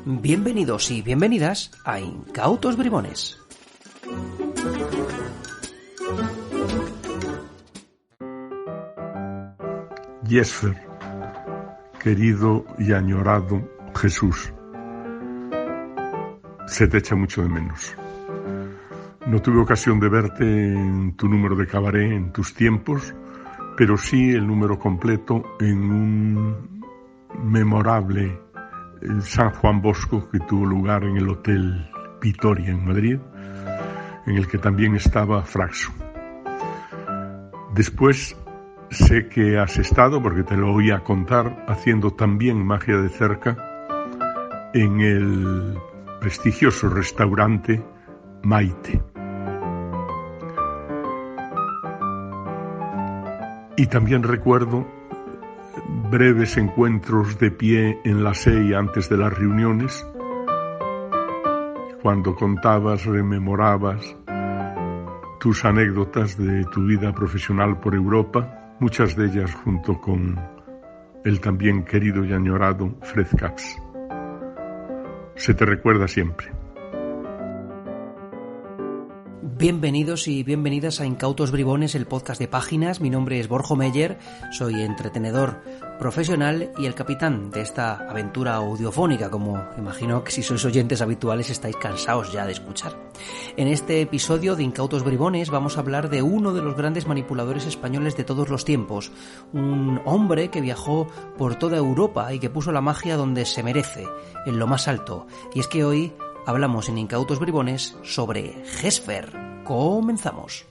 Bienvenidos y bienvenidas a Incautos Bribones. Jesfer, querido y añorado Jesús, se te echa mucho de menos. No tuve ocasión de verte en tu número de cabaret en tus tiempos, pero sí el número completo en un memorable San Juan Bosco que tuvo lugar en el Hotel Vitoria en Madrid, en el que también estaba Fraxo. Después sé que has estado, porque te lo oía contar, haciendo también magia de cerca en el prestigioso restaurante Maite. Y también recuerdo breves encuentros de pie en la SEI antes de las reuniones, cuando contabas, rememorabas tus anécdotas de tu vida profesional por Europa, muchas de ellas junto con el también querido y añorado Fred Katz. Se te recuerda siempre. Bienvenidos y bienvenidas a Incautos Bribones, el podcast de Páginas. Mi nombre es Borja Meyer, soy entretenedor profesional y el capitán de esta aventura audiofónica, como imagino que si sois oyentes habituales estáis cansados ya de escuchar. En este episodio de Incautos Bribones vamos a hablar de uno de los grandes manipuladores españoles de todos los tiempos, un hombre que viajó por toda Europa y que puso la magia donde se merece, en lo más alto. Y es que hoy hablamos en Incautos Bribones sobre Jesfer. Comenzamos.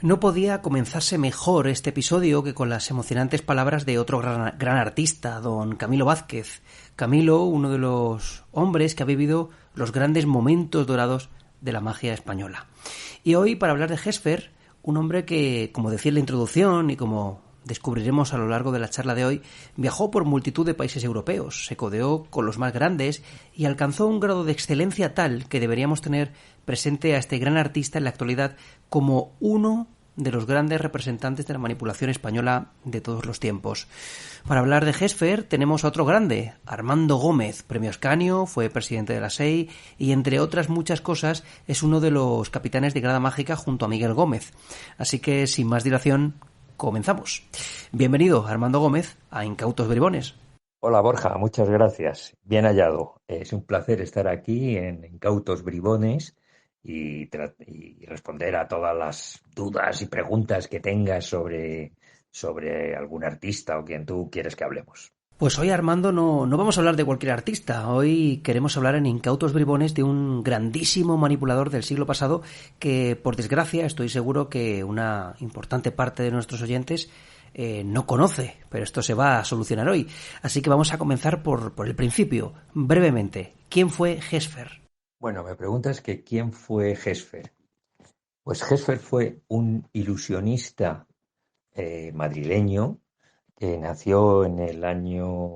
No podía comenzarse mejor este episodio que con las emocionantes palabras de otro gran artista, don Camilo Vázquez. Camilo, uno de los hombres que ha vivido los grandes momentos dorados de la magia española. Y hoy, para hablar de Jesfer, un hombre que, como decía en la introducción y como descubriremos a lo largo de la charla de hoy, viajó por multitud de países europeos, se codeó con los más grandes y alcanzó un grado de excelencia tal que deberíamos tener presente a este gran artista en la actualidad como uno de los grandes representantes de la manipulación española de todos los tiempos. Para hablar de Jesfer tenemos a otro grande, Armando Gómez, premio Ascanio, fue presidente de la SEI y entre otras muchas cosas es uno de los capitanes de Grada Mágica junto a Miguel Gómez. Así que sin más dilación, comenzamos. Bienvenido, Armando Gómez, a Incautos Bribones. Hola Borja, muchas gracias. Bien hallado. Es un placer estar aquí en Incautos Bribones y responder a todas las dudas y preguntas que tengas sobre algún artista o quien tú quieres que hablemos. Pues hoy, Armando, no vamos a hablar de cualquier artista. Hoy queremos hablar en Incautos Bribones de un grandísimo manipulador del siglo pasado que, por desgracia, estoy seguro que una importante parte de nuestros oyentes no conoce, pero esto se va a solucionar hoy. Así que vamos a comenzar por el principio, brevemente. ¿Quién fue Jesfer? Bueno, me preguntas que ¿quién fue Jesfer? Pues Jesfer fue un ilusionista madrileño que nació en el año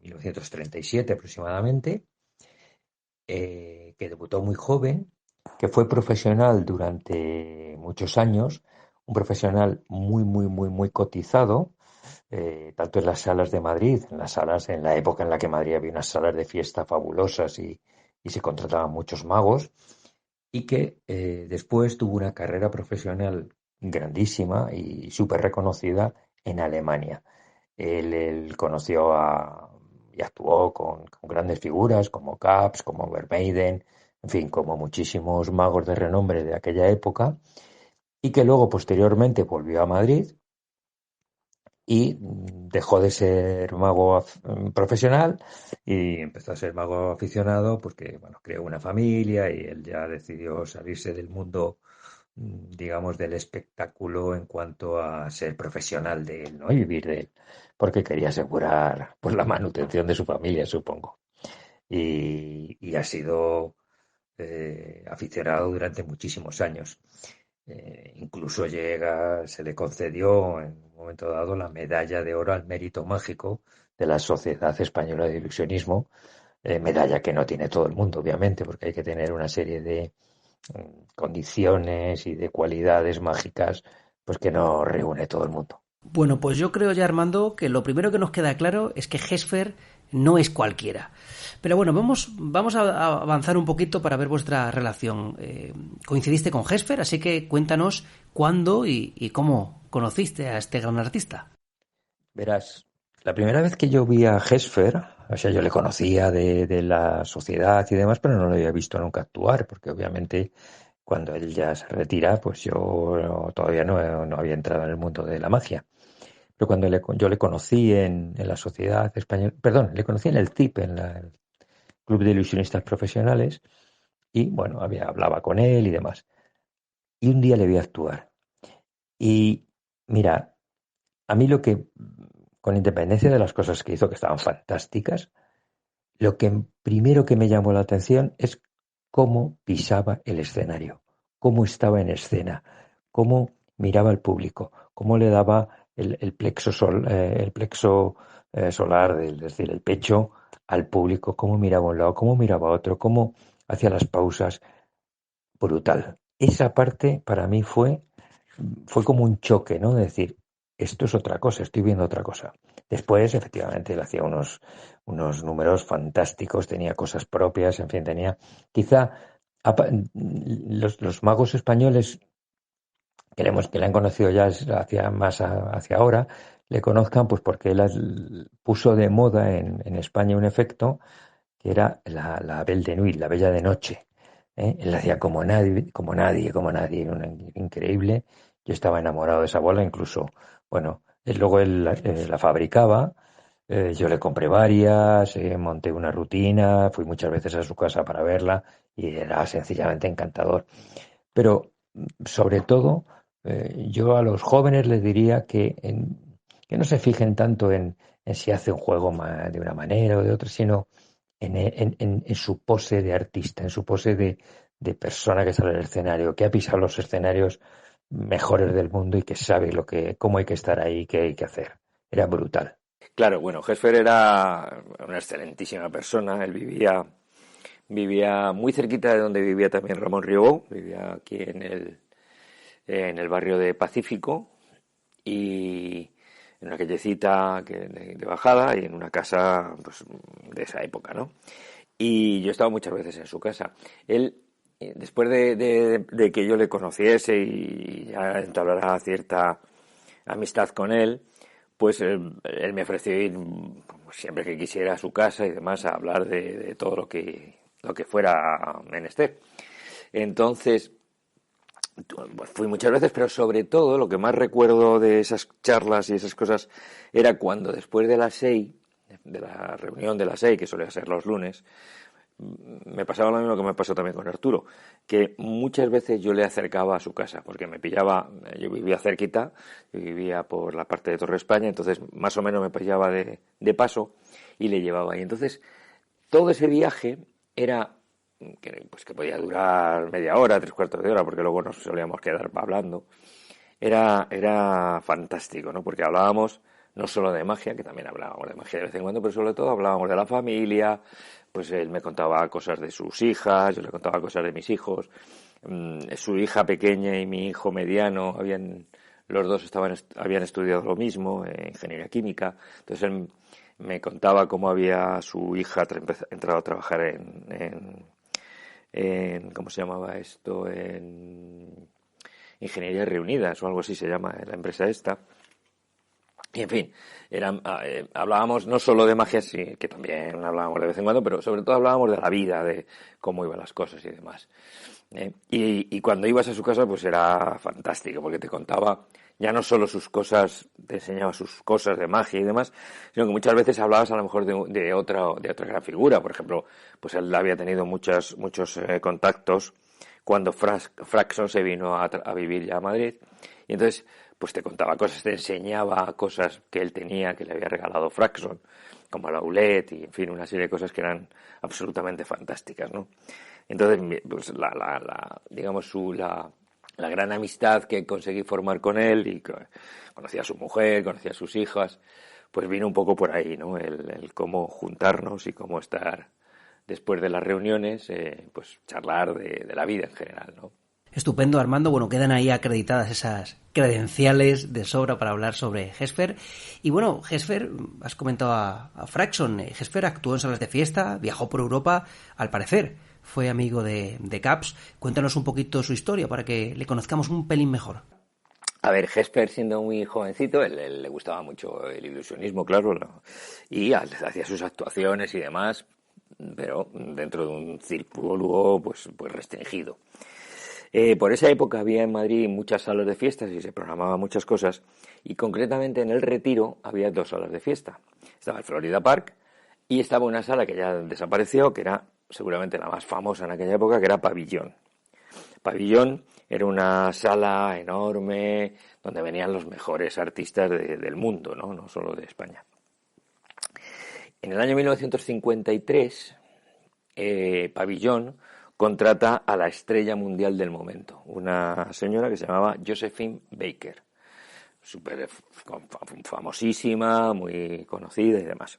1937 aproximadamente, que debutó muy joven, que fue profesional durante muchos años, un profesional muy cotizado, tanto en las salas de Madrid, en la época en la que Madrid había unas salas de fiesta fabulosas y se contrataban muchos magos, y que después tuvo una carrera profesional grandísima y súper reconocida en Alemania. Él conoció y actuó con grandes figuras como Kaps, como Vermeiden, en fin, como muchísimos magos de renombre de aquella época, y que luego posteriormente volvió a Madrid y dejó de ser mago profesional y empezó a ser mago aficionado porque, bueno, creó una familia y él ya decidió salirse del mundo, digamos, del espectáculo en cuanto a ser profesional de él, ¿no? Y vivir de él, porque quería asegurar pues la manutención de su familia, supongo. Y ha sido aficionado durante muchísimos años. Incluso se le concedió en un momento dado la medalla de oro al mérito mágico de la Sociedad Española de Ilusionismo, medalla que no tiene todo el mundo, obviamente, porque hay que tener una serie de condiciones y de cualidades mágicas, pues que no reúne todo el mundo. Bueno, pues yo creo ya, Armando, que lo primero que nos queda claro es que Gesfer no es cualquiera. Pero bueno, vamos a avanzar un poquito para ver vuestra relación. Coincidiste con Gesfer, así que cuéntanos cuándo y cómo conociste a este gran artista. Verás, la primera vez que yo vi a Gesfer, o sea, yo le conocía de la sociedad y demás, pero no lo había visto nunca actuar, porque obviamente cuando él ya se retira, pues yo todavía no había entrado en el mundo de la magia. Pero cuando yo le conocí en la Sociedad Española, perdón, le conocí en el CIP, el Club de Ilusionistas Profesionales, y bueno, hablaba con él y demás. Y un día le vi actuar. Y mira, a mí con independencia de las cosas que hizo, que estaban fantásticas, lo que primero que me llamó la atención es cómo pisaba el escenario, cómo estaba en escena, cómo miraba al público, cómo le daba el plexo solar, es decir, el pecho al público, cómo miraba a un lado, cómo miraba a otro, cómo hacía las pausas. Brutal. Esa parte para mí fue como un choque, ¿no? De decir, esto es otra cosa, estoy viendo otra cosa. Después, efectivamente, él hacía unos números fantásticos, tenía cosas propias, en fin, quizá los magos españoles que le han conocido ya hacia ahora, le conozcan pues porque él puso de moda en España un efecto que era la Belle de Nuit, la Bella de Noche. Él la hacía como nadie, increíble. Yo estaba enamorado de esa bola, incluso, bueno, luego él la fabricaba, yo le compré varias, monté una rutina, fui muchas veces a su casa para verla y era sencillamente encantador. Pero sobre todo, yo a los jóvenes les diría que no se fijen tanto en si hace un juego de una manera o de otra, sino en su pose de artista, en su pose de persona que sale al escenario, que ha pisado los escenarios mejores del mundo y que sabe cómo hay que estar ahí y qué hay que hacer. Era brutal. Claro, bueno, Gesfer era una excelentísima persona. Él vivía muy cerquita de donde vivía también Ramón Riobó. Vivía aquí en el barrio de Pacífico y en una callecita de bajada y en una casa pues, de esa época, ¿no? Y yo he estado muchas veces en su casa. Él, después de que yo le conociese y ya entablara cierta amistad con él, pues él me ofreció ir siempre que quisiera a su casa y demás a hablar de todo lo que fuera menester. Entonces, pues fui muchas veces, pero sobre todo lo que más recuerdo de esas charlas y esas cosas era cuando después de la SEI, de la reunión de la SEI, que solía ser los lunes, me pasaba lo mismo que me pasó también con Arturo, que muchas veces yo le acercaba a su casa, porque me pillaba, yo vivía cerquita, yo vivía por la parte de Torre España, entonces más o menos me pillaba de paso y le llevaba. Y entonces todo ese viaje era que podía durar media hora, 3/4 de hora, porque luego nos solíamos quedar hablando. Era fantástico, ¿no? Porque hablábamos no solo de magia, que también hablábamos de magia de vez en cuando, pero sobre todo hablábamos de la familia. Pues él me contaba cosas de sus hijas, yo le contaba cosas de mis hijos. Su hija pequeña y mi hijo mediano los dos habían estudiado lo mismo, ingeniería química. Entonces él me contaba cómo había su hija entrado a trabajar ¿cómo se llamaba esto? En Ingenierías Reunidas o algo así se llama la empresa esta. Y en fin, hablábamos no solo de magia, sí, que también hablábamos de vez en cuando, pero sobre todo hablábamos de la vida, de cómo iban las cosas y demás. Y cuando ibas a su casa, pues era fantástico, porque te contaba ya no solo sus cosas, te enseñaba sus cosas de magia y demás, sino que muchas veces hablabas a lo mejor de otra gran figura. Por ejemplo, pues él había tenido muchos contactos cuando Fraxon se vino a vivir ya a Madrid, y entonces pues te contaba cosas, te enseñaba cosas que él tenía, que le había regalado Fraxon, como la Oulet y en fin, una serie de cosas que eran absolutamente fantásticas, ¿no? Entonces, pues digamos la gran amistad que conseguí formar con él, y conocía a su mujer, conocía a sus hijas, pues vino un poco por ahí, ¿no? El cómo juntarnos y cómo estar después de las reuniones, pues charlar de la vida en general, ¿no? Estupendo, Armando. Bueno, quedan ahí acreditadas esas credenciales de sobra para hablar sobre Hesper. Y bueno, Hesper, has comentado a Fraxon, Hesper actuó en salas de fiesta, viajó por Europa, al parecer fue amigo de Caps. Cuéntanos un poquito su historia para que le conozcamos un pelín mejor. A ver, Hesper, siendo muy jovencito, él le gustaba mucho el ilusionismo, claro, y hacía sus actuaciones y demás, pero dentro de un círculo pues restringido. Por esa época había en Madrid muchas salas de fiestas y se programaban muchas cosas, y concretamente en el Retiro había 2 salas de fiesta. Estaba el Florida Park y estaba una sala que ya desapareció, que era seguramente la más famosa en aquella época, que era Pabellón. Pabellón era una sala enorme donde venían los mejores artistas del mundo, no solo de España. En el año 1953, Pabellón contrata a la estrella mundial del momento, una señora que se llamaba Josephine Baker, súper famosísima, muy conocida y demás.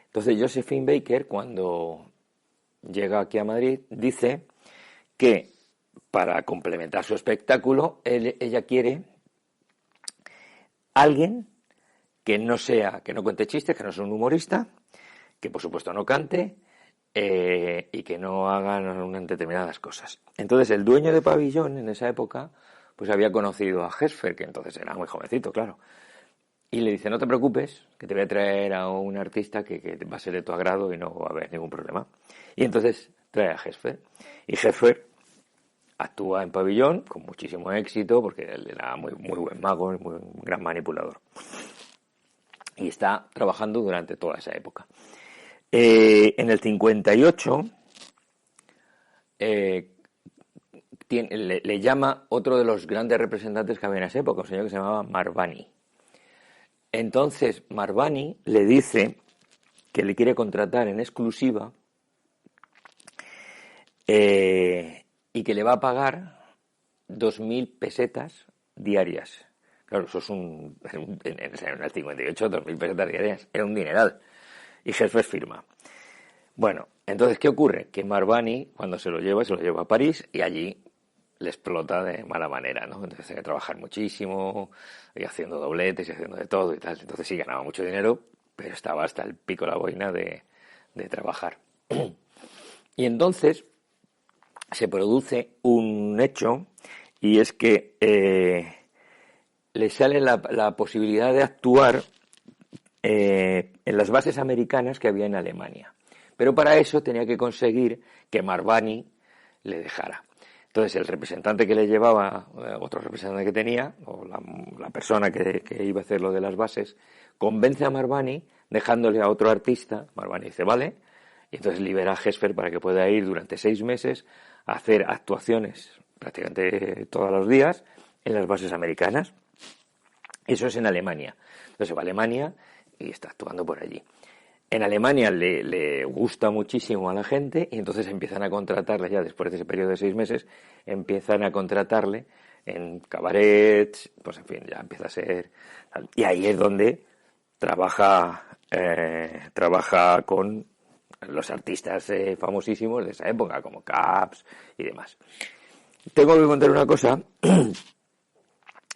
Entonces Josephine Baker, cuando llega aquí a Madrid, dice que para complementar su espectáculo, ella quiere alguien que no cuente chistes, que no sea un humorista, que por supuesto no cante, y que no hagan unas determinadas cosas. Entonces el dueño de Pabellón en esa época pues había conocido a Hesper, que entonces era muy jovencito, claro, y le dice: no te preocupes, que te voy a traer a un artista que va a ser de tu agrado y no va a haber ningún problema. Y entonces trae a Hesper, y Hesper actúa en Pabellón con muchísimo éxito porque él era muy buen mago y muy gran manipulador, y está trabajando durante toda esa época. En el 58 le llama otro de los grandes representantes que había en esa época, un señor que se llamaba Marvani. Entonces Marvani le dice que le quiere contratar en exclusiva y que le va a pagar 2.000 pesetas diarias. Claro, eso es en el 58, 2.000 pesetas diarias, era un dineral. Y Hesper firma. Bueno, entonces, ¿qué ocurre? Que Marvani, cuando se lo lleva a París y allí le explota de mala manera, ¿no? Entonces tiene que trabajar muchísimo, y haciendo dobletes y haciendo de todo y tal. Entonces sí ganaba mucho dinero, pero estaba hasta el pico la boina de trabajar. Y entonces se produce un hecho, y es que le sale la posibilidad de actuar en las bases americanas que había en Alemania. Pero para eso tenía que conseguir que Marvani le dejara. Entonces el representante que le llevaba, otro representante que tenía, o la persona que iba a hacer lo de las bases, convence a Marvani dejándole a otro artista. Marvani dice vale, y entonces libera a Hesper para que pueda ir durante 6 meses a hacer actuaciones prácticamente todos los días en las bases americanas. Eso es en Alemania. Entonces va a Alemania y está actuando por allí. En Alemania le gusta muchísimo a la gente, y entonces empiezan a contratarle, ya después de ese periodo de 6 meses, empiezan a contratarle en cabarets, pues en fin, ya empieza a ser... Y ahí es donde trabaja con los artistas famosísimos de esa época, como Caps y demás. Tengo que contar una cosa...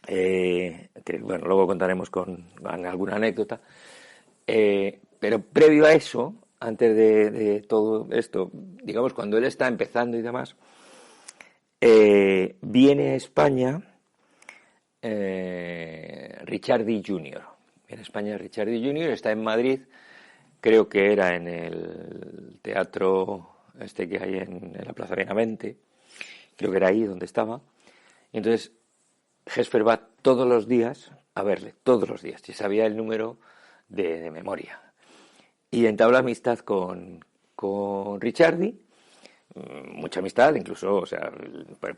que bueno, luego contaremos con alguna anécdota, pero previo a eso, antes de todo esto, digamos, cuando él está empezando y demás, viene a España Ricciardi Jr. Viene a España Ricciardi Jr., está en Madrid, creo que era en el teatro que hay en la Plaza Benavente, creo que era ahí donde estaba, y entonces Hesper va todos los días a verle, todos los días, y sabía el número de memoria. Y entabla amistad con Ricciardi, mucha amistad, incluso, o sea,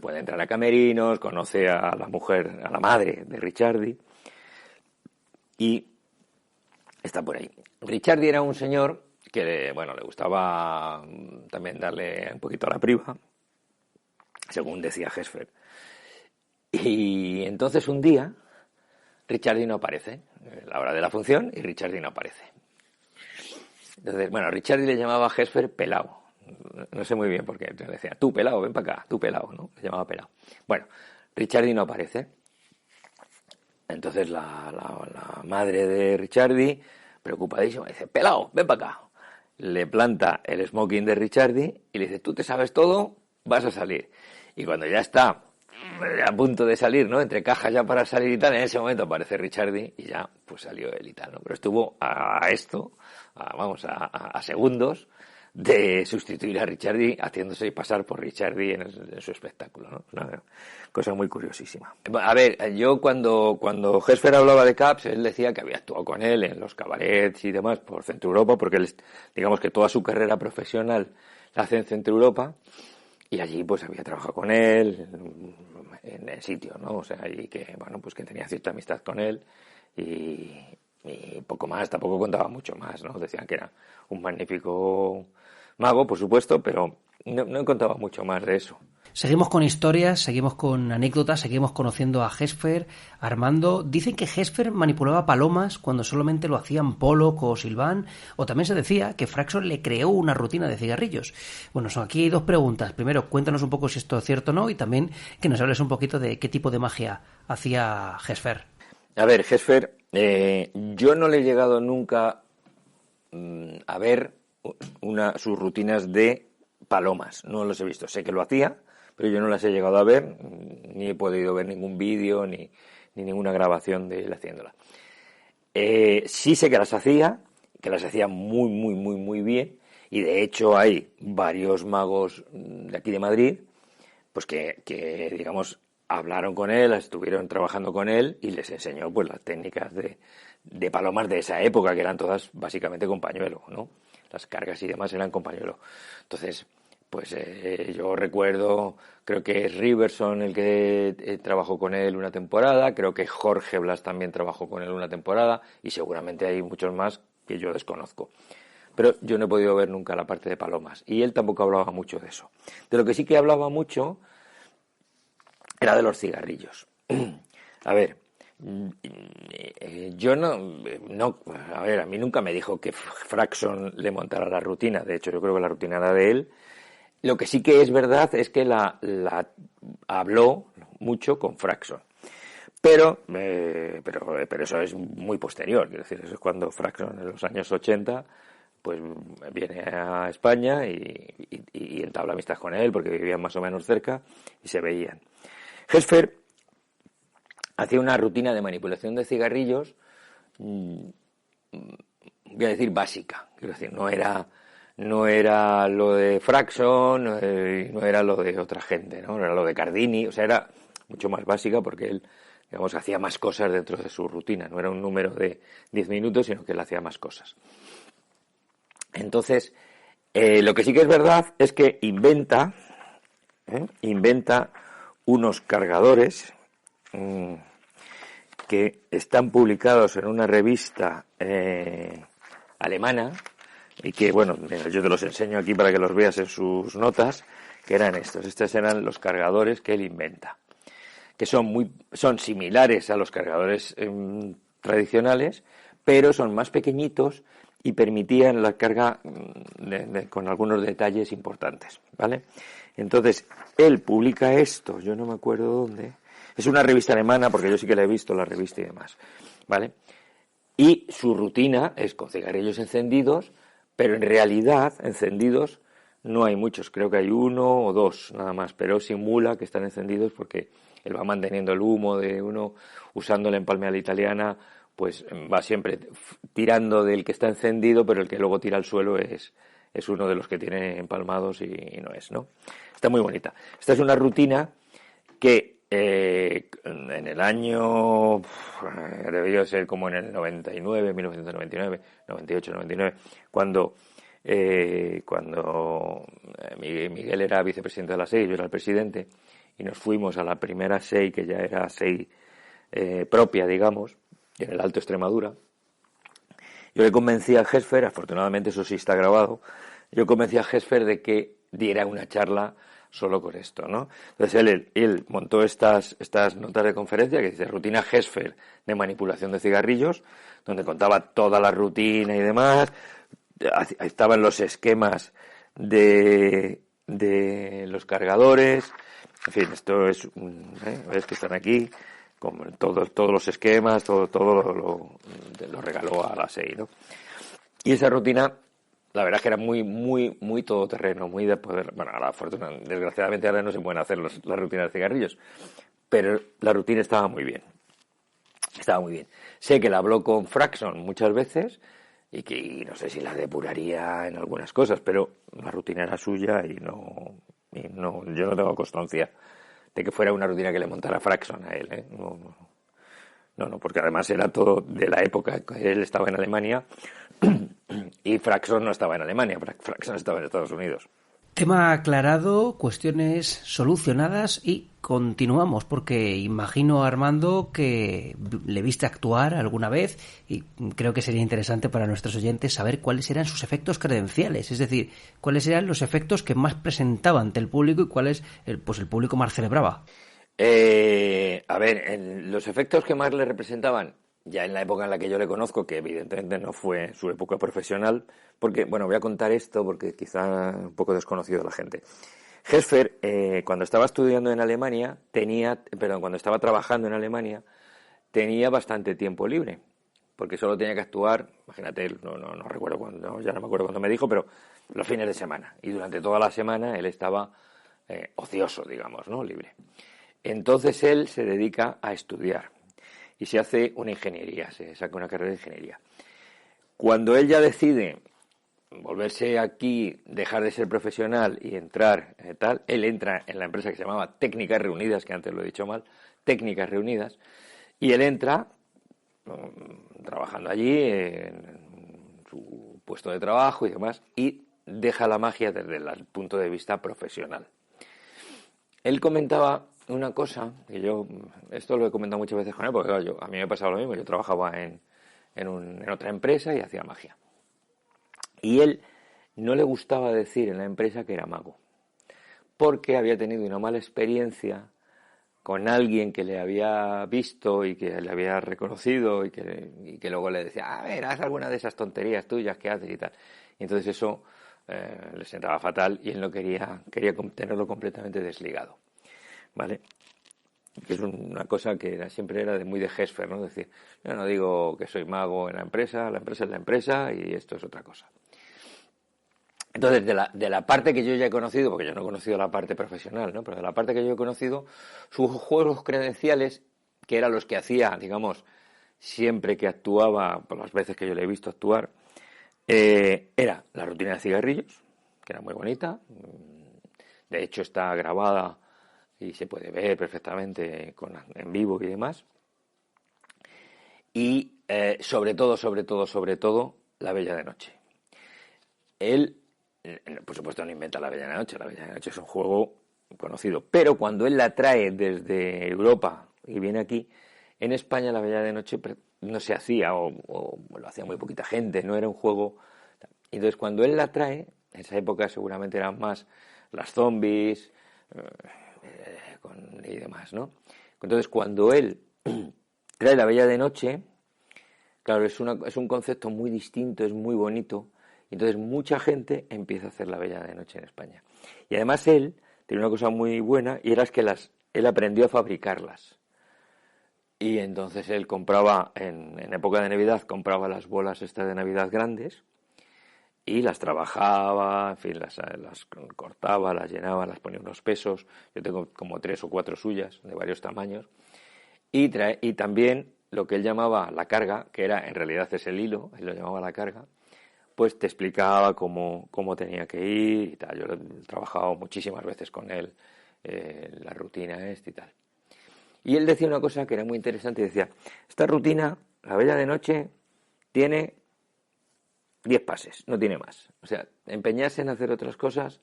puede entrar a camerinos, conoce a la mujer, a la madre de Ricciardi, y está por ahí. Ricciardi era un señor que, bueno, le gustaba también darle un poquito a la priva, según decía Hesper. Y entonces un día Ricciardi no aparece, a la hora de la función, y Ricciardi no aparece. Entonces, bueno, Ricciardi le llamaba a Hesper pelao. No sé muy bien por qué. Le decía, tú pelao, ven para acá, tú pelao, ¿no? Le llamaba pelao. Bueno, Ricciardi no aparece. Entonces la madre de Ricciardi, preocupadísima, dice, pelao, ven para acá. Le planta el smoking de Ricciardi y le dice, tú te sabes todo, vas a salir. Y cuando ya está a punto de salir, ¿no? Entre cajas ya para salir y tal, en ese momento aparece Ricciardi y ya pues salió él y tal, ¿no? Pero estuvo a segundos de sustituir a Ricciardi haciéndose pasar por Ricciardi en su espectáculo, ¿no? Una cosa muy curiosísima. A ver, yo cuando Hesper hablaba de Caps, él decía que había actuado con él en los cabarets y demás por Centro Europa, porque él, digamos que toda su carrera profesional la hace en Centro Europa, y allí pues había trabajado con él en el sitio, ¿no? O sea, y que, bueno, pues que tenía cierta amistad con él y poco más, tampoco contaba mucho más, ¿no? Decían que era un magnífico mago, por supuesto, pero no contaba mucho más de eso. Seguimos con historias, seguimos con anécdotas, seguimos conociendo a Hesper, Armando. Dicen que Hesper manipulaba palomas cuando solamente lo hacían Pollock o Sylvain, o también se decía que Fraxon le creó una rutina de cigarrillos. Bueno, aquí hay dos preguntas. Primero, cuéntanos un poco si esto es cierto o no, y también que nos hables un poquito de qué tipo de magia hacía Hesper. A ver, Hesper, yo no le he llegado nunca a ver sus rutinas de palomas, no los he visto. Sé que lo hacía, pero yo no las he llegado a ver, ni he podido ver ningún vídeo, ni ninguna grabación de él haciéndola. Sí sé que las hacía muy, muy, muy, muy bien, y de hecho hay varios magos de aquí de Madrid, pues que digamos, hablaron con él, estuvieron trabajando con él y les enseñó pues las técnicas de palomas de esa época, que eran todas básicamente con pañuelo, ¿no? Las cargas y demás eran con pañuelo. Entonces, pues yo recuerdo, creo que es Riverson el que trabajó con él una temporada, creo que Jorge Blas también trabajó con él una temporada, y seguramente hay muchos más que yo desconozco. Pero yo no he podido ver nunca la parte de palomas, y él tampoco hablaba mucho de eso. De lo que sí que hablaba mucho era de los cigarrillos. A ver, yo a ver, a mí nunca me dijo que Fraxon le montara la rutina. De hecho, yo creo que la rutina era de él. Lo que sí que es verdad es que la habló mucho con Fraxon. Pero eso es muy posterior. Quiero decir, eso es cuando Fraxon en los años 80 pues viene a España y entabla amistad con él, porque vivían más o menos cerca y se veían. Hesper hacía una rutina de manipulación de cigarrillos, voy a decir básica, quiero decir, no era lo de Fraxon, no era lo de otra gente, no era lo de Cardini, o sea, era mucho más básica porque él, digamos, hacía más cosas dentro de su rutina, no era un número de 10 minutos, sino que él hacía más cosas. Entonces, lo que sí que es verdad es que inventa unos cargadores que están publicados en una revista alemana, y que, bueno, mira, yo te los enseño aquí para que los veas en sus notas, que eran estos. Estos eran los cargadores que él inventa, que son similares a los cargadores tradicionales, pero son más pequeñitos y permitían la carga con algunos detalles importantes, ¿vale? Entonces, él publica esto, yo no me acuerdo dónde, es una revista alemana, porque yo sí que la he visto, la revista y demás, ¿vale? Y su rutina es con cigarrillos encendidos, pero en realidad encendidos no hay muchos, creo que hay uno o dos nada más, pero simula que están encendidos porque él va manteniendo el humo de uno, usando la empalme a la italiana, pues va siempre tirando del que está encendido, pero el que luego tira al suelo es uno de los que tiene empalmados y no es, ¿no? Está muy bonita. Esta es una rutina que en el año, debió ser como en el 99, 1999, 98, 99, cuando Miguel era vicepresidente de la SEI, yo era el presidente, y nos fuimos a la primera SEI, que ya era SEI propia, digamos, en el Alto Extremadura. Yo le convencí a Hesper, afortunadamente eso sí está grabado, yo convencí a Hesper de que diera una charla solo con esto, ¿no? Entonces él montó estas notas de conferencia que dice rutina Gesfer de manipulación de cigarrillos, donde contaba toda la rutina y demás. Estaban los esquemas de los cargadores. En fin, esto es, ves que están aquí, con todos los esquemas, todo lo regaló a la SEI, ¿no? Y esa rutina, la verdad es que era muy todoterreno, muy de poder. Bueno, a la fortuna, desgraciadamente ahora no se pueden hacer las rutinas de cigarrillos, pero la rutina estaba muy bien. Estaba muy bien. Sé que la habló con Fraxon muchas veces y que no sé si la depuraría en algunas cosas, pero la rutina era suya y no, yo no tengo constancia de que fuera una rutina que le montara Fraxon a él, ¿eh? No, porque además era todo de la época que él estaba en Alemania y Fraxon no estaba en Alemania, Fraxon estaba en Estados Unidos. Tema aclarado, cuestiones solucionadas y continuamos, porque imagino, Armando, que le viste actuar alguna vez y creo que sería interesante para nuestros oyentes saber cuáles eran sus efectos credenciales, es decir, cuáles eran los efectos que más presentaba ante el público y cuáles el público más celebraba. A ver, los efectos que más le representaban, ya en la época en la que yo le conozco, que evidentemente no fue su época profesional, porque, bueno, voy a contar esto porque quizá un poco desconocido a la gente. Gesfer, cuando estaba estudiando en Alemania, cuando estaba trabajando en Alemania, tenía bastante tiempo libre, porque solo tenía que actuar, imagínate, no recuerdo cuándo, ya no me acuerdo cuándo me dijo, pero los fines de semana. Y durante toda la semana él estaba ocioso, digamos, ¿no? Libre. Entonces él se dedica a estudiar y se hace una ingeniería, se saca una carrera de ingeniería. Cuando él ya decide volverse aquí, dejar de ser profesional y entrar él entra en la empresa que se llamaba Técnicas Reunidas, que antes lo he dicho mal, Técnicas Reunidas, y él entra trabajando allí en su puesto de trabajo y demás, y deja la magia desde el punto de vista profesional. Él comentaba una cosa, que yo esto lo he comentado muchas veces con él, porque claro, a mí me pasaba lo mismo, yo trabajaba en otra empresa y hacía magia. Y él no le gustaba decir en la empresa que era mago, porque había tenido una mala experiencia con alguien que le había visto y que le había reconocido y que luego le decía, a ver, haz alguna de esas tonterías tuyas que haces y tal. Y entonces eso le sentaba fatal y él no quería tenerlo completamente desligado, ¿vale? Que es una cosa que siempre era muy de Gesfer, ¿no? Decir, yo no digo que soy mago en la empresa es la empresa y esto es otra cosa. Entonces, de la parte que yo ya he conocido, porque yo no he conocido la parte profesional, ¿no? Pero de la parte que yo he conocido, sus juegos credenciales, que eran los que hacía, digamos, siempre que actuaba, por las veces que yo le he visto actuar, era la rutina de cigarrillos, que era muy bonita. De hecho, está grabada y se puede ver perfectamente en vivo y demás. Y sobre todo, La Bella de Noche. Él, por supuesto, no inventa La Bella de Noche. La Bella de Noche es un juego conocido. Pero cuando él la trae desde Europa y viene aquí, en España La Bella de Noche no se hacía o lo hacía muy poquita gente. No era un juego. Entonces, cuando él la trae, en esa época seguramente eran más las zombies y demás, ¿no? Entonces, cuando él trae La Bella de Noche, claro, es un concepto muy distinto, es muy bonito. Entonces mucha gente empieza a hacer La Bella de Noche en España. Y además él tiene una cosa muy buena, y era que él aprendió a fabricarlas. Y entonces él compraba, en época de Navidad, compraba las bolas estas de Navidad grandes y las trabajaba, en fin, las cortaba, las llenaba, las ponía unos pesos. Yo tengo como 3 o 4 suyas de varios tamaños. Y también lo que él llamaba la carga, que en realidad es el hilo, él lo llamaba la carga, pues te explicaba cómo tenía que ir y tal. Yo he trabajado muchísimas veces con él, la rutina y tal. Y él decía una cosa que era muy interesante, y decía, esta rutina, La Bella de Noche, tiene 10 pases, no tiene más. O sea, empeñarse en hacer otras cosas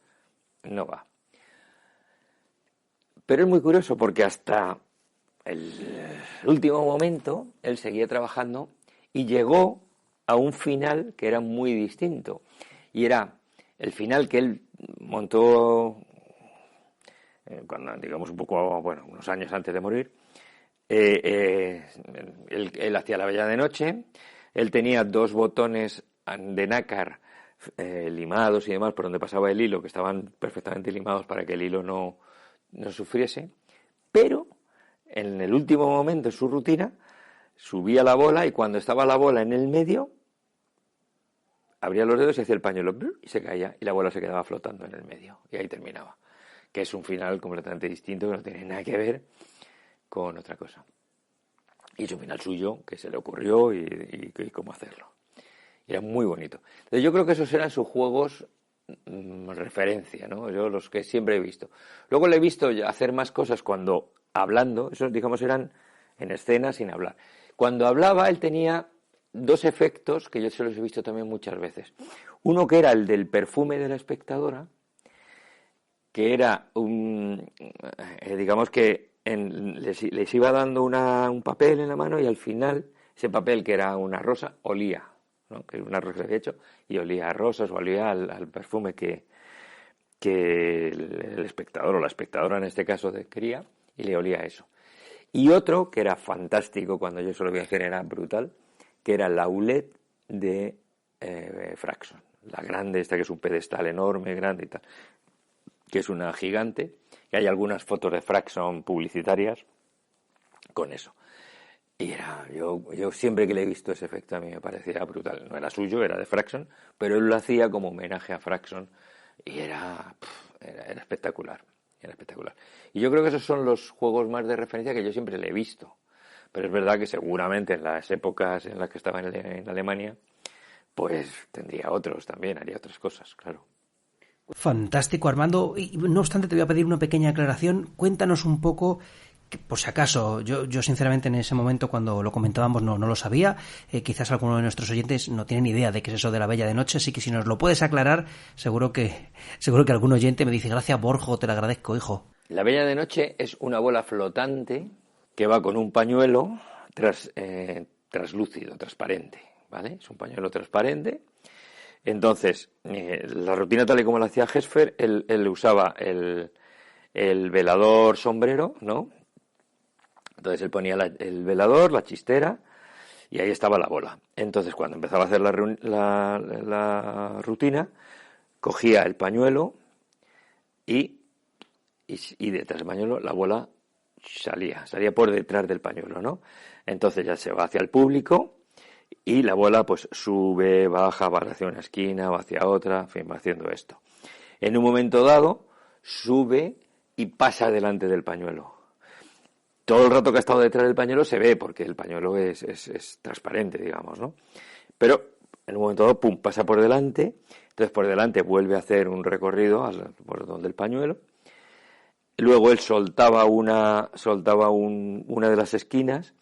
no va. Pero es muy curioso porque hasta el último momento él seguía trabajando y llegó a un final que era muy distinto. Y era el final que él montó cuando, digamos, un poco, bueno, unos años antes de morir, él hacía la vela de noche, él tenía 2 botones de nácar limados y demás por donde pasaba el hilo, que estaban perfectamente limados para que el hilo no sufriese, pero en el último momento de su rutina subía la bola y cuando estaba la bola en el medio abría los dedos y hacía el pañuelo y se caía y la bola se quedaba flotando en el medio y ahí terminaba, que es un final completamente distinto que no tiene nada que ver con otra cosa. Y es un final suyo que se le ocurrió y cómo hacerlo. Y era muy bonito. Entonces yo creo que esos eran sus juegos referencia, ¿no? Yo los que siempre he visto. Luego le he visto hacer más cosas cuando hablando, esos digamos eran en escena sin hablar. Cuando hablaba él tenía 2 efectos que yo se los he visto también muchas veces. Uno que era el del perfume de la espectadora, que era digamos que les iba dando un papel en la mano y al final ese papel que era una rosa olía, ¿no? Que era una rosa que había hecho y olía a rosas o olía al perfume que el espectador o la espectadora en este caso quería y le olía a eso. Y otro que era fantástico cuando yo se lo vi hacer, era brutal, que era la Aulette de Fraxon, la grande esta que es un pedestal enorme, grande y tal, que es una gigante, que hay algunas fotos de Fraxon publicitarias con eso. Y yo siempre que le he visto ese efecto a mí me parecía brutal. No era suyo, era de Fraxon, pero él lo hacía como homenaje a Fraxon y era espectacular. Era espectacular. Y yo creo que esos son los juegos más de referencia que yo siempre le he visto. Pero es verdad que seguramente en las épocas en las que estaba en Alemania, pues tendría otros también, haría otras cosas, claro. Fantástico, Armando. Y no obstante, te voy a pedir una pequeña aclaración. Cuéntanos un poco, que por si acaso, yo sinceramente en ese momento cuando lo comentábamos no lo sabía. Quizás alguno de nuestros oyentes no tiene ni idea de qué es eso de la Bella de Noche, así que si nos lo puedes aclarar, seguro que algún oyente me dice: gracias, Borjo, te lo agradezco, hijo. La Bella de Noche es una bola flotante que va con un pañuelo traslúcido, transparente, ¿vale? Es un pañuelo transparente. Entonces, la rutina tal y como la hacía Gesfer, él usaba el velador sombrero, ¿no? Entonces él ponía el velador, la chistera, y ahí estaba la bola. Entonces, cuando empezaba a hacer la rutina, cogía el pañuelo y detrás del pañuelo la bola salía por detrás del pañuelo, ¿no? Entonces ya se va hacia el público y la bola pues sube, baja, va hacia una esquina, va hacia otra, en fin, va haciendo esto. En un momento dado sube y pasa delante del pañuelo. Todo el rato que ha estado detrás del pañuelo se ve porque el pañuelo es transparente, digamos, ¿no? Pero en un momento dado, pum, pasa por delante, entonces por delante vuelve a hacer un recorrido por donde el pañuelo. Luego él soltaba una de las esquinas,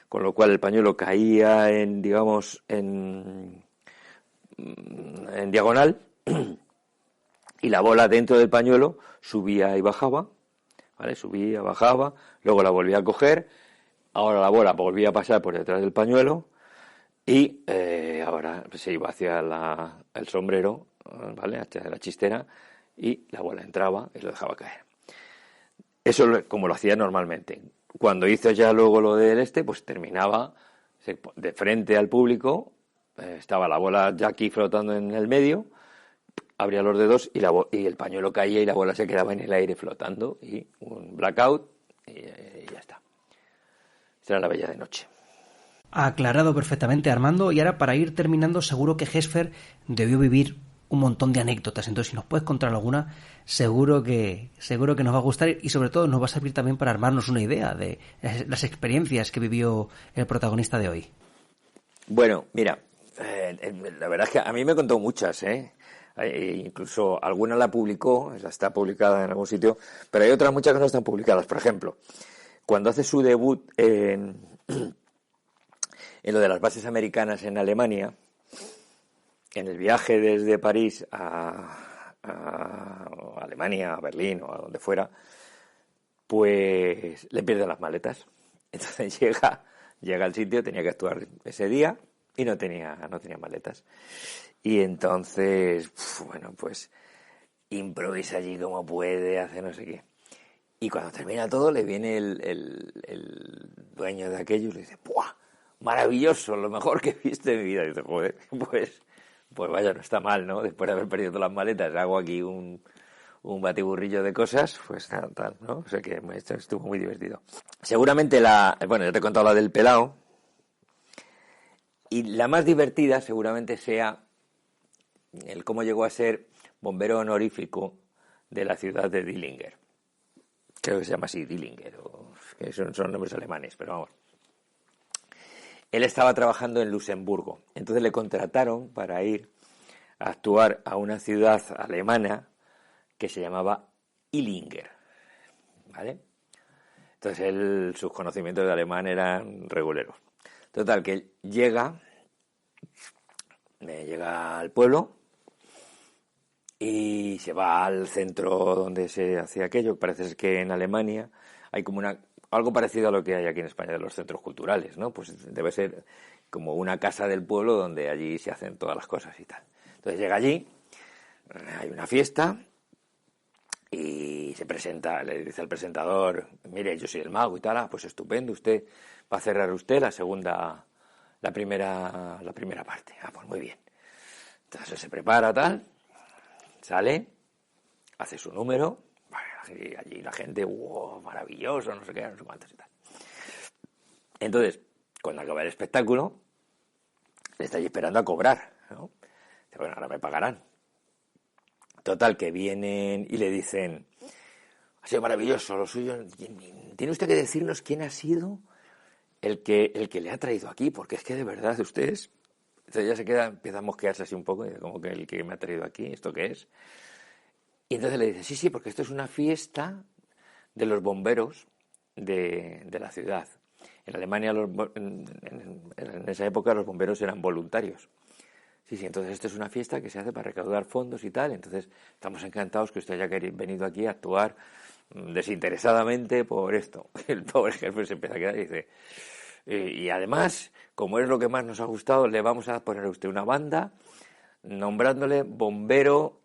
con lo cual el pañuelo caía en diagonal y la bola dentro del pañuelo subía y bajaba, ¿vale? Subía, bajaba, luego la volvía a coger, ahora la bola volvía a pasar por detrás del pañuelo y ahora se iba hacia el sombrero, ¿vale? Hacia la chistera y la bola entraba y lo dejaba caer. Eso como lo hacía normalmente. Cuando hizo ya luego lo del pues terminaba de frente al público, estaba la bola ya aquí flotando en el medio, abría los dedos y el pañuelo caía y la bola se quedaba en el aire flotando y un blackout y ya está. Esta era la Bella de Noche. Aclarado perfectamente, Armando. Y ahora, para ir terminando, seguro que Gesfer debió vivir un montón de anécdotas. Entonces, si nos puedes contar alguna, seguro que nos va a gustar y sobre todo nos va a servir también para armarnos una idea de las experiencias que vivió el protagonista de hoy. Bueno, mira, la verdad es que a mí me contó muchas, incluso alguna la publicó, está publicada en algún sitio, pero hay otras muchas que no están publicadas. Por ejemplo, cuando hace su debut en lo de las bases americanas en Alemania, en el viaje desde París a Alemania, a Berlín o a donde fuera, pues le pierden las maletas. Entonces llega al sitio, tenía que actuar ese día y no tenía maletas. Y entonces, bueno, pues improvisa allí como puede, hace no sé qué. Y cuando termina todo, le viene el dueño de aquello y le dice, ¡buah! Maravilloso, lo mejor que he visto en mi vida. Y dice, joder, pues vaya, no está mal, ¿no? Después de haber perdido todas las maletas, hago aquí un batiburrillo de cosas, pues nada, tal, ¿no? O sea que esto estuvo muy divertido. Seguramente bueno, ya te he contado la del pelao, y la más divertida seguramente sea el cómo llegó a ser bombero honorífico de la ciudad de Dillinger. Creo que se llama así, Dillinger, o que son nombres alemanes, pero vamos. Él estaba trabajando en Luxemburgo, entonces le contrataron para ir a actuar a una ciudad alemana que se llamaba Illinger, ¿vale? Entonces sus conocimientos de alemán eran reguleros. Total, que él llega al pueblo y se va al centro donde se hacía aquello. Parece ser que en Alemania hay como algo parecido a lo que hay aquí en España de los centros culturales, ¿no? Pues debe ser como una casa del pueblo donde allí se hacen todas las cosas y tal. Entonces llega allí, hay una fiesta y se presenta, le dice al presentador, mire, yo soy el mago y tal, pues estupendo, usted va a cerrar usted la primera parte. Pues muy bien. Entonces se prepara tal, sale, hace su número, y allí la gente, wow, maravilloso, no sé qué, no sé cuántos y tal. Entonces, cuando acaba el espectáculo, le está allí esperando a cobrar, ¿no? Dice, bueno, ahora me pagarán. Total, que vienen y le dicen, ha sido maravilloso, lo suyo, tiene usted que decirnos quién ha sido el que le ha traído aquí, porque es que de verdad ustedes... Entonces ya empieza a mosquearse así un poco, y como que el que me ha traído aquí, ¿esto qué es? Y entonces le dice, sí, porque esto es una fiesta de los bomberos de la ciudad. En Alemania, en esa época, los bomberos eran voluntarios. Sí, entonces esto es una fiesta que se hace para recaudar fondos y tal, entonces estamos encantados que usted haya venido aquí a actuar desinteresadamente por esto. El pobre jefe se empieza a quedar y dice, y además, como es lo que más nos ha gustado, le vamos a poner a usted una banda nombrándole bombero,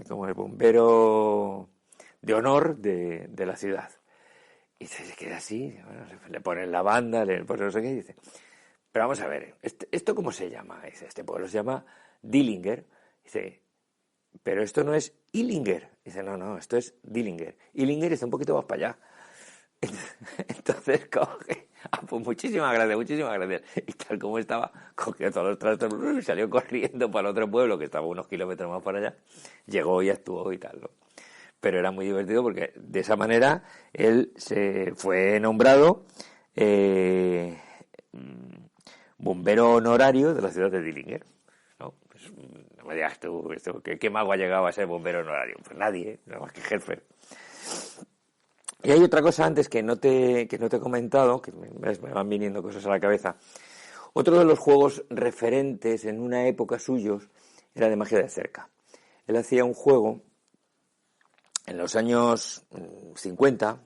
como el bombero de honor de la ciudad. Y se queda así, bueno, le ponen la banda, pues no sé qué, y dice, pero vamos a ver, ¿esto cómo se llama? Dice, este pueblo se llama Dillinger. Dice, pero esto no es Illinger. Dice, no, esto es Dillinger. Illinger está un poquito más para allá. Entonces coge, pues muchísimas gracias. Y tal como estaba, cogió todos los trastos y salió corriendo para el otro pueblo que estaba unos kilómetros más para allá. Llegó y actuó y tal, ¿no? Pero era muy divertido porque de esa manera él se fue nombrado bombero honorario de la ciudad de Dillinger, ¿no? Pues, no me digas tú, ¿qué mago ha llegado a ser bombero honorario? Pues nadie, nada más que Helfer. Y hay otra cosa antes que no te he comentado, que me van viniendo cosas a la cabeza. Otro de los juegos referentes en una época suyos era de magia de cerca. Él hacía un juego en los años 50.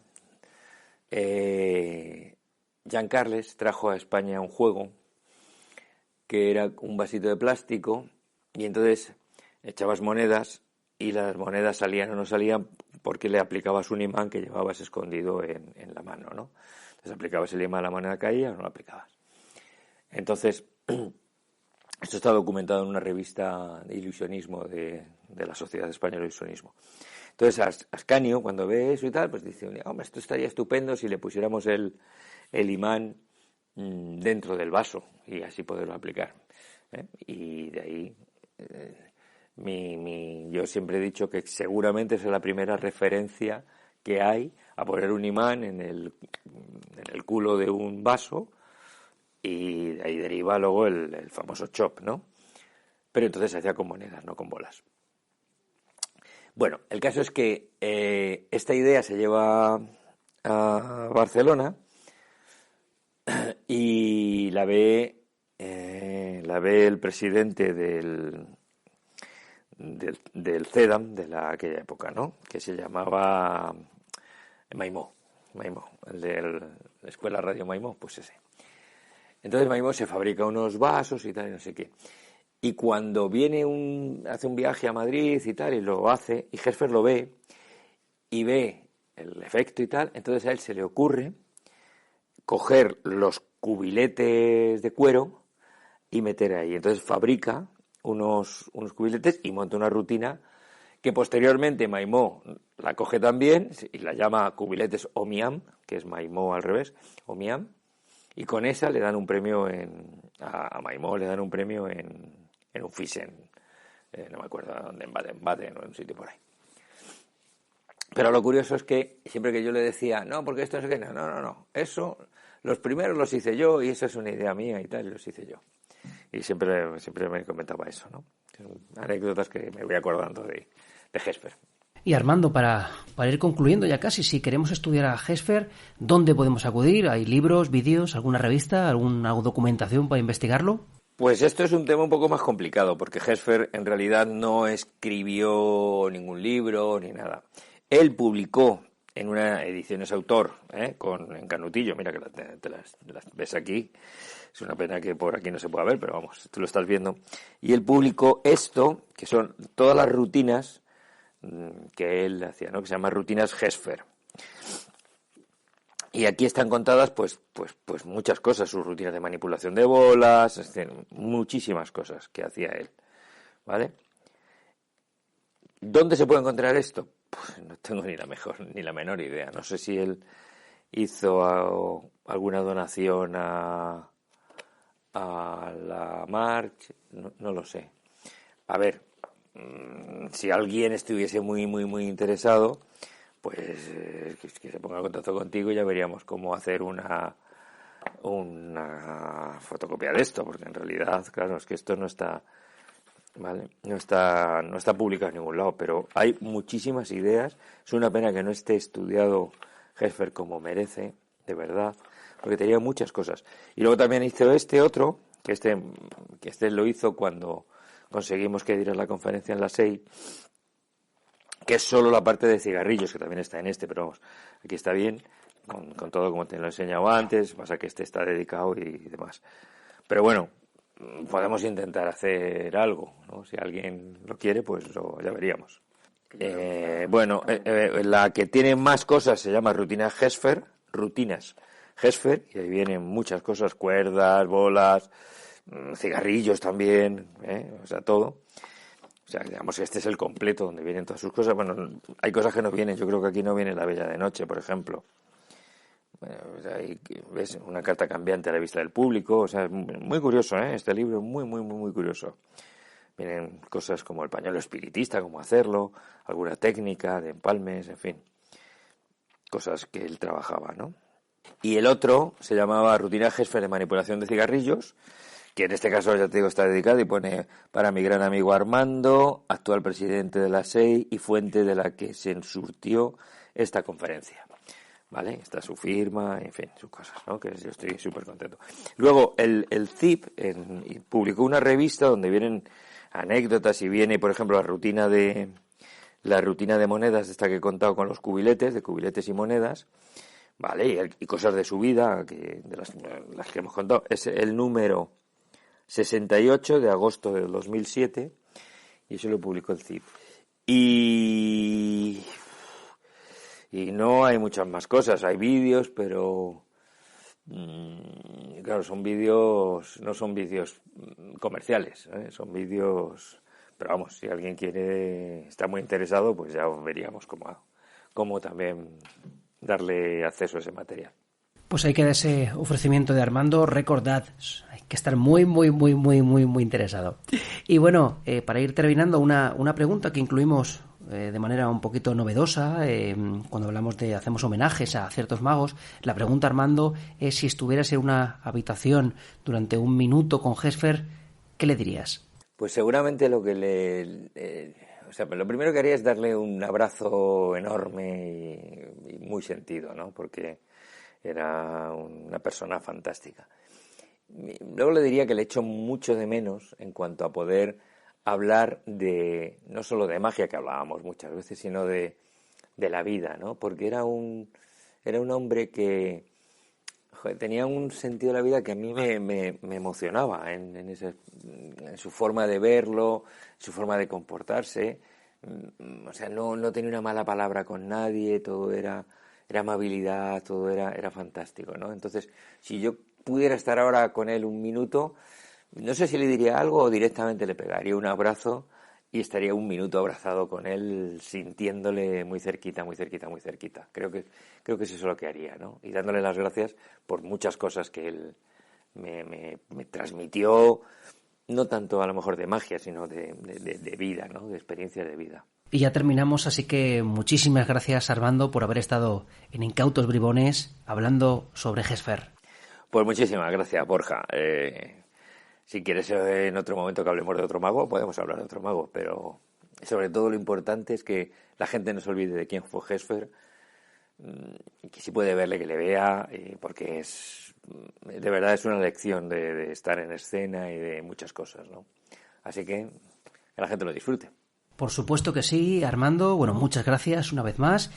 Jean Carles trajo a España un juego que era un vasito de plástico y entonces echabas monedas y las monedas salían o no salían porque le aplicabas un imán que llevabas escondido en la mano, ¿no? Entonces aplicabas el imán, la moneda caía o no la aplicabas. Entonces, esto está documentado en una revista de ilusionismo de la Sociedad Española de Ilusionismo. Entonces, Ascanio, cuando ve eso y tal, pues dice, hombre, esto estaría estupendo si le pusiéramos el imán dentro del vaso y así poderlo aplicar. Y de ahí... yo siempre he dicho que seguramente es la primera referencia que hay a poner un imán en el culo de un vaso y de ahí deriva luego el famoso chop, ¿no? Pero entonces se hacía con monedas, no con bolas. Bueno, el caso es que esta idea se lleva a Barcelona y la ve el presidente del CEDAM de aquella época, ¿no? Que se llamaba Maimó, el de la Escuela Radio Maimó, pues ese. Entonces Maimó se fabrica unos vasos y tal y no sé qué. Y cuando hace un viaje a Madrid y tal, y lo hace, y Helfer lo ve, y ve el efecto y tal. Entonces a él se le ocurre coger los cubiletes de cuero y meter ahí. Entonces fabrica unos cubiletes y monta una rutina que posteriormente Maimó la coge también y la llama cubiletes Omiam, que es Maimó al revés, Omiam, y con esa le dan un premio a Maimó le dan un premio en un Thyssen, no me acuerdo dónde, en Baden o en un sitio por ahí. Pero lo curioso es que siempre que yo le decía, no, porque esto no sé qué, no, eso, los primeros los hice yo y esa es una idea mía y tal, y los hice yo. Y siempre me comentaba eso, ¿no? Son anécdotas que me voy acordando de Hesper. Y Armando, para ir concluyendo ya casi, si queremos estudiar a Hesper, ¿dónde podemos acudir? ¿Hay libros, vídeos, alguna revista, alguna documentación para investigarlo? Pues esto es un tema un poco más complicado, porque Hesper en realidad no escribió ningún libro ni nada. Él publicó en una edición, es autor, en Canutillo, mira que te las ves aquí, es una pena que por aquí no se pueda ver, pero vamos, tú lo estás viendo. Y él publicó esto, que son todas las rutinas que él hacía, ¿no? Que se llama Rutinas Hesper. Y aquí están contadas pues muchas cosas, sus rutinas de manipulación de bolas, muchísimas cosas que hacía él, ¿vale? ¿Dónde se puede encontrar esto? Pues no tengo ni la menor idea. No sé si él hizo alguna donación a la March, no lo sé. A ver, si alguien estuviese muy interesado, pues que se ponga en contacto contigo y ya veríamos cómo hacer una fotocopia de esto, porque en realidad, claro, es que esto no está, ¿vale? No está publicado en ningún lado, pero hay muchísimas ideas. Es una pena que no esté estudiado Hesper como merece, de verdad, porque tenía muchas cosas. Y luego también hizo otro, que este lo hizo cuando conseguimos que diera la conferencia en la SEI, que es solo la parte de cigarrillos, que también está en pero vamos, aquí está bien, con todo como te lo he enseñado antes, pasa que está dedicado y demás. Pero bueno, podemos intentar hacer algo, ¿no? Si alguien lo quiere, pues ya veríamos. La que tiene más cosas se llama Rutinas Hesper, y ahí vienen muchas cosas, cuerdas, bolas, cigarrillos también, o sea, todo. O sea, digamos que este es el completo donde vienen todas sus cosas. Bueno, hay cosas que no vienen. Yo creo que aquí no viene La Bella de Noche, por ejemplo. Bueno, o sea, ves una carta cambiante a la vista del público. O sea, es muy curioso, este libro, muy curioso. Vienen cosas como el pañuelo espiritista, cómo hacerlo, alguna técnica de empalmes, en fin. Cosas que él trabajaba, ¿no? Y el otro se llamaba Rutina Hesper de manipulación de cigarrillos, que en este caso, ya te digo, está dedicado y pone para mi gran amigo Armando, actual presidente de la SEI y fuente de la que se surtió esta conferencia. ¿Vale? Está su firma, en fin, sus cosas, ¿no? Que yo estoy súper contento. Luego, el CIP publicó una revista donde vienen anécdotas y viene, por ejemplo, la rutina de monedas, esta que he contado con los cubiletes, de cubiletes y monedas, ¿vale? Y cosas de su vida, de las que hemos contado. Es el número 68 de agosto del 2007 y eso lo publicó el CIP. Y no hay muchas más cosas, hay vídeos, pero claro, son vídeos, no son vídeos comerciales, son vídeos, pero vamos, si alguien está muy interesado, pues ya veríamos cómo también darle acceso a ese material. Pues ahí queda ese ofrecimiento de Armando. Recordad, hay que estar muy interesado. Y bueno, para ir terminando, una pregunta que incluimos de manera un poquito novedosa cuando hacemos homenajes a ciertos magos. La pregunta, Armando, es si estuvieras en una habitación durante un minuto con Hesper, ¿qué le dirías? Pues seguramente lo primero que haría es darle un abrazo enorme y muy sentido, ¿no? Porque era una persona fantástica. Luego le diría que le echo mucho de menos en cuanto a poder hablar no solo de magia, que hablábamos muchas veces, sino de la vida, ¿no? Porque era un hombre que tenía un sentido de la vida que a mí me emocionaba en su forma de verlo, su forma de comportarse. O sea, no tenía una mala palabra con nadie, todo era amabilidad, todo era fantástico, ¿no? Entonces, si yo pudiera estar ahora con él un minuto, no sé si le diría algo o directamente le pegaría un abrazo y estaría un minuto abrazado con él, sintiéndole muy cerquita, muy cerquita, muy cerquita. Creo que es eso lo que haría, ¿no? Y dándole las gracias por muchas cosas que él me transmitió, no tanto a lo mejor de magia, sino de vida, ¿no? De experiencia de vida. Y ya terminamos, así que muchísimas gracias, Armando, por haber estado en Incautos Bribones hablando sobre Gesfer. Pues muchísimas gracias, Borja. Si quieres en otro momento que hablemos de otro mago, podemos hablar de otro mago, pero sobre todo lo importante es que la gente no se olvide de quién fue Gesfer, que si puede verle, que le vea, porque de verdad es una lección de estar en escena y de muchas cosas, ¿no? Así que la gente lo disfrute. Por supuesto que sí, Armando. Bueno, muchas gracias una vez más.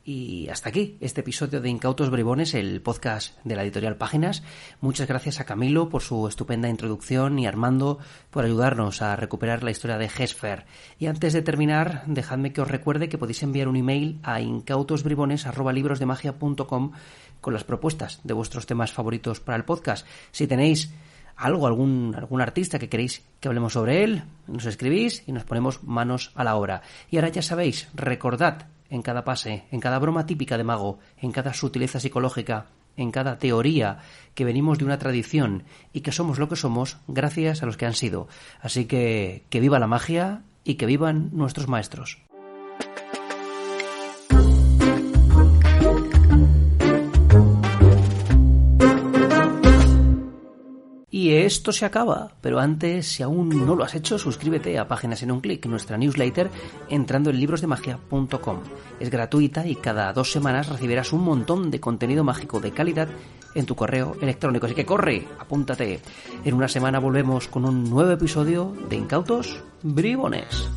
Y hasta aquí este episodio de Incautos Bribones, el podcast de la editorial Páginas. Muchas gracias a Camilo por su estupenda introducción y a Armando por ayudarnos a recuperar la historia de Gesfer. Y antes de terminar, dejadme que os recuerde que podéis enviar un email a incautosbribones@librosdemagia.com con las propuestas de vuestros temas favoritos para el podcast. Si tenéis algún artista que queréis que hablemos sobre él, nos escribís y nos ponemos manos a la obra. Y ahora ya sabéis, recordad en cada pase, en cada broma típica de mago, en cada sutileza psicológica, en cada teoría, que venimos de una tradición y que somos lo que somos gracias a los que han sido. Así que viva la magia y que vivan nuestros maestros. Y esto se acaba, pero antes, si aún no lo has hecho, suscríbete a Páginas en un clic, nuestra newsletter, entrando en librosdemagia.com. Es gratuita y cada 2 semanas recibirás un montón de contenido mágico de calidad en tu correo electrónico. Así que corre, apúntate. En una semana volvemos con un nuevo episodio de Incautos Bribones.